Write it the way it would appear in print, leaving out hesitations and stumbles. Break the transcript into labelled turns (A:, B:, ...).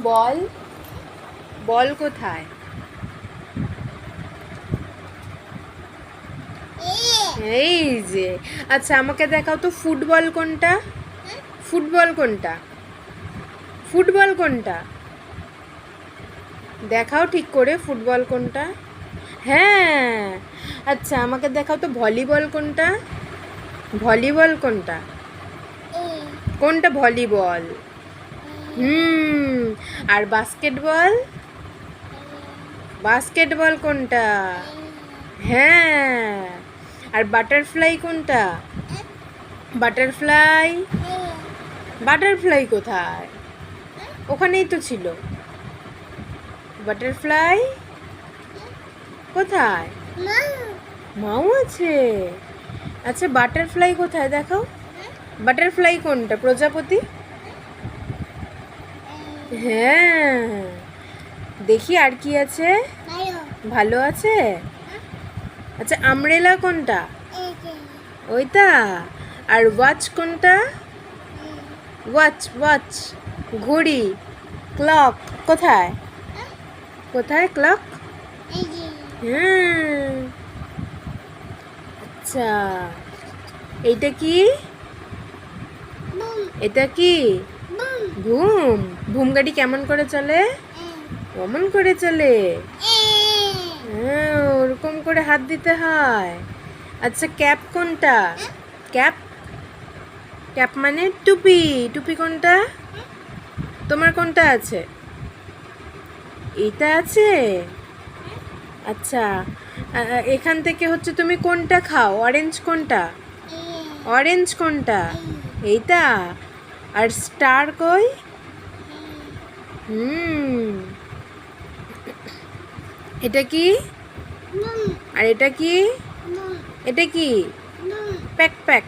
A: বল, বল কোথায়? এই যে। আচ্ছা আমাকে দেখাও তো ফুটবল কোনটা? ফুটবল কোনটা? ফুটবল কোনটা? দেখাও ঠিক করে ফুটবল কোনটা? হ্যাঁ। আচ্ছা আমাকে দেখাও তো ভলিবল কোনটা? ভলিবল কোনটা? কোনটা ভলিবল? আর বাস্কেটবল? বাস্কেটবল কোনটা? হ্যাঁ। আর বাটারফ্লাই কোনটা? বাটারফ্লাই? বাটারফ্লাই কোথায়? ওখানেই তো ছিল। বাটারফ্লাই কোথায়? মাও আছে। আচ্ছা বাটারফ্লাই কোথায় দেখাও? বাটারফ্লাই কোনটা? প্রজাপতি? হ্যাঁ। দেখি আর কি আছে? ভালো আছে। আচ্ছা আমব্রেলা কোনটা? ওইটা। আর ওয়াচ কোনটা? ওয়াচ ওয়াচ ঘড়ি। ক্লক কোথায়? কোথায় ক্লক? হ্যাঁ। আচ্ছা এইটা কি? এটা কি? ঘুম। ঘুম গাড়ি কেমন করে চলে? কেমন করে চলে? হ্যাঁ ওরকম করে হাত দিতে হয়। আচ্ছা ক্যাপ কোনটা? ক্যাপ? ক্যাপ মানে টুপি। টুপি কোনটা? তোমার কোনটা আছে? এইটা আছে। আচ্ছা এখান থেকে হচ্ছে তুমি কোনটা খাও? অরেঞ্জ কোনটা? অরেঞ্জ কোনটা? এইটা। আর স্টার কই? এটা কি? আর এটা কি? এটা কি? Pack pack.